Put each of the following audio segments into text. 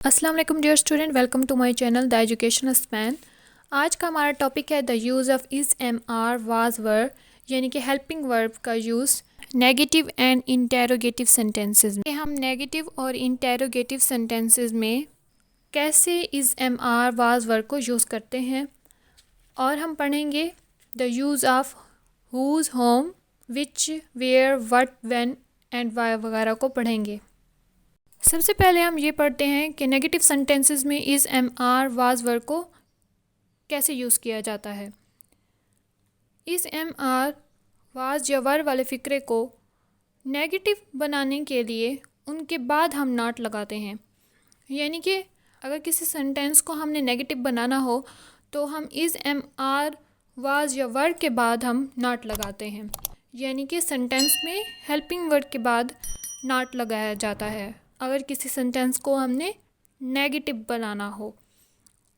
अस्सलाम वालेकुम dear student, welcome to my channel the educational span. आज का हमारा टॉपिक है the use of is am are was were, यानी कि हेल्पिंग वर्ब का use negative and interrogative sentences में। हम नेगेटिव और इंटेरोगेटिव सेंटेंसेस में कैसे is am are was were को यूज़ करते हैं, और हम पढ़ेंगे the use of whose, whom, which, where, what, when and why वगैरह को पढ़ेंगे। सबसे पहले हम ये पढ़ते हैं कि नेगेटिव सेंटेंसेस में is am are was verb को कैसे यूज़ किया जाता है। इज़ एम आर वाज या वर वाले फ़िक्रे को नेगेटिव बनाने के लिए उनके बाद हम नॉट लगाते हैं। यानी कि अगर किसी सेंटेंस को हमने नेगेटिव बनाना हो तो हम इज़ एम आर वाज या वर के बाद हम नॉट लगाते हैं। यानी कि सेंटेंस में हेल्पिंग वर्ड के बाद नॉट लगाया जाता है अगर किसी सेंटेंस को हमने नेगेटिव बनाना हो।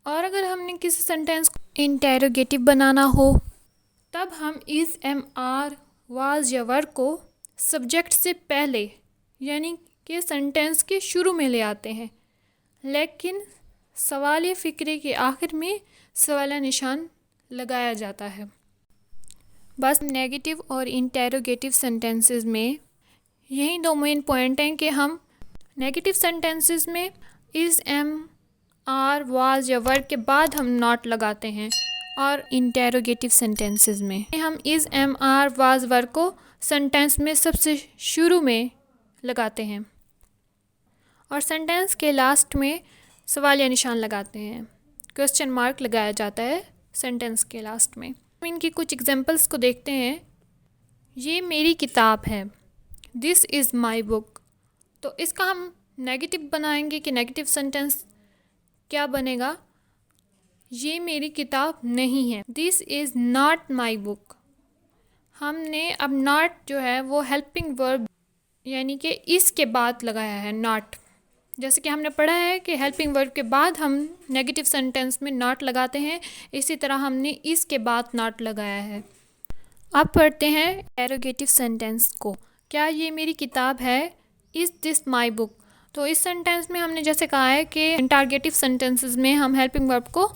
और अगर हमने किसी सेंटेंस को इंटेरोगेटिव बनाना हो तब हम इज़ एम आर वाज या वर को सब्जेक्ट से पहले यानी कि सेंटेंस के शुरू में ले आते हैं, लेकिन सवालिया फ़िक्रे के आखिर में सवालिया निशान लगाया जाता है। बस नेगेटिव और इंटेरोगेटिव सेंटेंसेस में यही दो मेन पॉइंट हैं कि हम नेगेटिव सेंटेंसेस में इज़ एम आर वाज या वर के बाद हम नॉट लगाते हैं, और इंटेरोगेटिव सेंटेंसेस में हम is am are was were को सेंटेंस में सबसे शुरू में लगाते हैं और सेंटेंस के लास्ट में सवालिया निशान लगाते हैं। क्वेश्चन मार्क लगाया जाता है सेंटेंस के लास्ट में। हम इनकी कुछ एग्जांपल्स को देखते हैं। ये मेरी किताब है, दिस इज़ माई बुक। तो इसका हम नेगेटिव बनाएंगे कि नेगेटिव सेंटेंस क्या बनेगा, ये मेरी किताब नहीं है, this is not my book. हमने अब नॉट जो है वो हेल्पिंग वर्ब यानी कि इसके बाद लगाया है नॉट। जैसे कि हमने पढ़ा है कि हेल्पिंग वर्ब के बाद हम नेगेटिव सेंटेंस में नॉट लगाते हैं, इसी तरह हमने इसके बाद नॉट लगाया है। अब पढ़ते हैं इंटेरोगेटिव सेंटेंस को। क्या ये मेरी किताब है, इज़ दिस माई बुक। तो इस सेंटेंस में हमने जैसे कहा है कि इंटरोगेटिव सेंटेंसेस में हम हेल्पिंग वर्ब को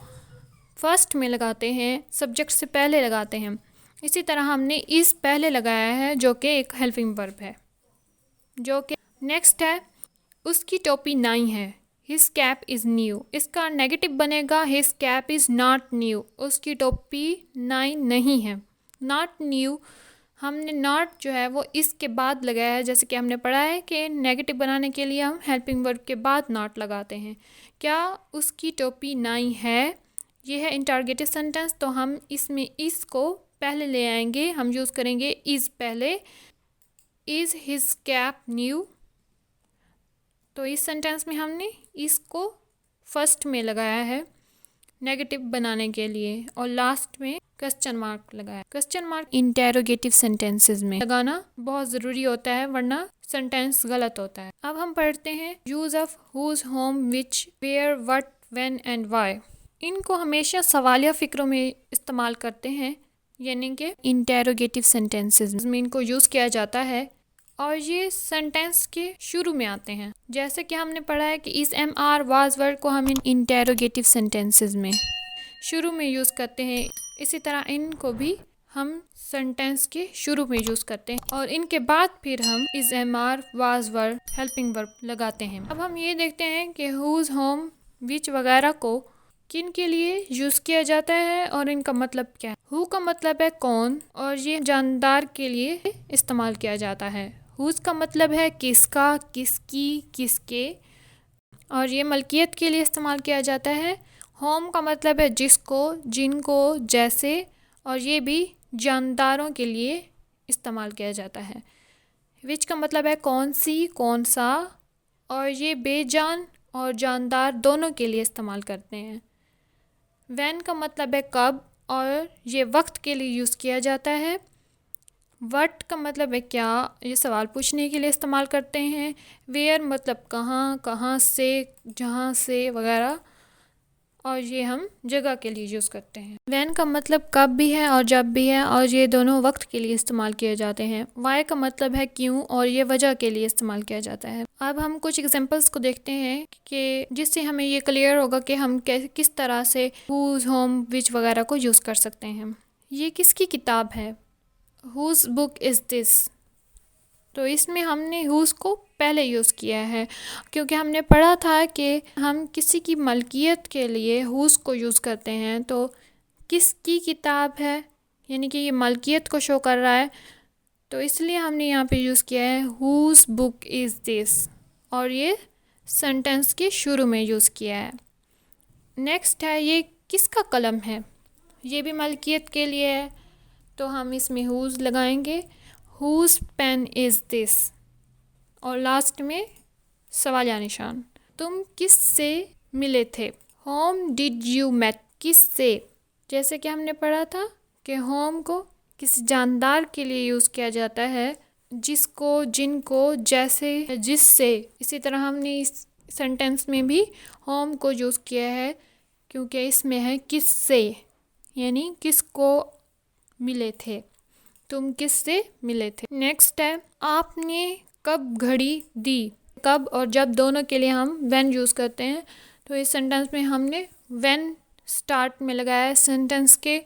फर्स्ट में लगाते हैं, सब्जेक्ट से पहले लगाते हैं। इसी तरह हमने इज़ पहले लगाया है जो कि एक हेल्पिंग वर्ब है। जो कि नेक्स्ट है, उसकी टोपी नई है, हिज कैप इज़ न्यू। इसका नेगेटिव बनेगा his cap is not new, उसकी टोपी नई नहीं है। नॉट न्यू हमने नॉट जो है वो इसके बाद लगाया है, जैसे कि हमने पढ़ा है कि नेगेटिव बनाने के लिए हम हेल्पिंग वर्ब के बाद नॉट लगाते हैं। क्या उसकी टोपी नई है, ये है इंटरोगेटिव सेंटेंस, तो हम इसमें इस को पहले ले आएंगे, हम यूज़ करेंगे इज़ पहले। इज़ हिज कैप न्यू, तो इस सेंटेंस में हमने इसको फर्स्ट में लगाया है नेगेटिव बनाने के लिए, और लास्ट में क्वेश्चन मार्क लगाया। क्वेश्चन मार्क इंटेरोगेटिव सेंटेंसेस में लगाना बहुत ज़रूरी होता है, वरना सेंटेंस गलत होता है। अब हम पढ़ते हैं use of whose, whom, which, where, what, when and why. इनको हमेशा सवालिया फ़िक्रों में इस्तेमाल करते हैं, यानी कि इंटेरोगेटिव सेंटेंसेस में इनको यूज़ किया जाता है, और ये सेंटेंस के शुरू में आते हैं। जैसे कि हमने पढ़ा है कि is am are was word को हम इंटेरोगेटिव सेंटेंसेस में शुरू में यूज़ करते हैं, इसी तरह इनको भी हम सेंटेंस के शुरू में यूज़ करते हैं, और इनके बाद फिर हम is am are was word helping verb लगाते हैं। अब हम ये देखते हैं कि हुज, होम, विच वगैरह को किन के लिए यूज़ किया जाता है और इनका मतलब क्या है। हु का मतलब है कौन, और ये जानदार के लिए इस्तेमाल किया जाता है। हुज का मतलब है किसका, किसकी, किसके, और ये मलकियत के लिए इस्तेमाल किया जाता है। होम का मतलब है जिसको, जिनको, जैसे, और ये भी जानदारों के लिए इस्तेमाल किया जाता है। विच का मतलब है कौन सी, कौन सा, और ये बेजान और जानदार दोनों के लिए इस्तेमाल करते हैं। व्हेन का मतलब है कब, और ये वक्त के लिए यूज़ किया जाता है। व्हाट का मतलब है क्या, ये सवाल पूछने के लिए इस्तेमाल करते हैं। वेयर मतलब कहाँ, कहाँ से, जहाँ से वगैरह, और ये हम जगह के लिए यूज़ करते हैं। व्हेन का मतलब कब भी है और जब भी है, और ये दोनों वक्त के लिए इस्तेमाल किए जाते हैं। वाई का मतलब है क्यों, और ये वजह के लिए इस्तेमाल किया जाता है। अब हम कुछ एग्जांपल्स को देखते हैं कि जिससे हमें ये क्लियर होगा कि हम किस तरह से हुज, होम, विच वगैरह को यूज़ कर सकते हैं। ये किसकी किताब है? Whose book is this. तो इसमें हमने हुज को पहले यूज़ किया है, क्योंकि हमने पढ़ा था कि हम किसी की मलकियत के लिए हुज को यूज़ करते हैं। तो किसकी किताब है, यानी कि ये मलकियत को शो कर रहा है, तो इसलिए हमने यहाँ पे यूज़ किया है हुज बुक इज़ दिस, और ये सेंटेंस के शुरू में यूज़ किया है। नेक्स्ट है ये किसका कलम है, ये भी मलकियत के लिए है, तो हम इसमें हुज लगाएंगे, हुज पेन इज़ दिस, और लास्ट में सवालिया निशान। तुम किससे मिले थे? होम डिड यू मेट, किससे? जैसे कि हमने पढ़ा था कि होम को किसी जानदार के लिए यूज़ किया जाता है, जिसको, जिनको, जैसे, जिससे। इसी तरह हमने इस सेंटेंस में भी होम को यूज़ किया है, क्योंकि इसमें है किससे, यानी किसको मिले थे, तुम किससे मिले थे। नेक्स्ट है आपने कब घड़ी दी। कब और जब दोनों के लिए हम व्हेन यूज़ करते हैं, तो इस सेंटेंस में हमने व्हेन स्टार्ट में लगाया है सेंटेंस के।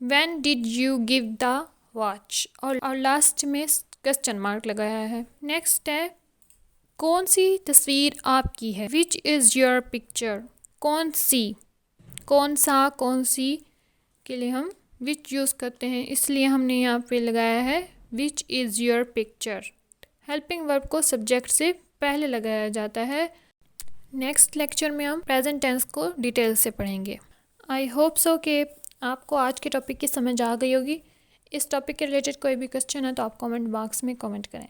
When did you give the watch, और लास्ट में क्वेश्चन मार्क लगाया है। नेक्स्ट है कौन सी तस्वीर आपकी है। विच इज़ योर पिक्चर, कौन सी, कौन सा, कौन सी के लिए हम विच यूज़ करते हैं, इसलिए हमने यहाँ पे लगाया है which is your picture. Helping verb को सब्जेक्ट से पहले लगाया जाता है। नेक्स्ट लेक्चर में हम प्रेजेंट टेंस को डिटेल से पढ़ेंगे। आई होप सो कि आपको आज के टॉपिक की समझ आ गई होगी। इस टॉपिक के रिलेटेड कोई भी क्वेश्चन है तो आप कमेंट बॉक्स में कमेंट करें।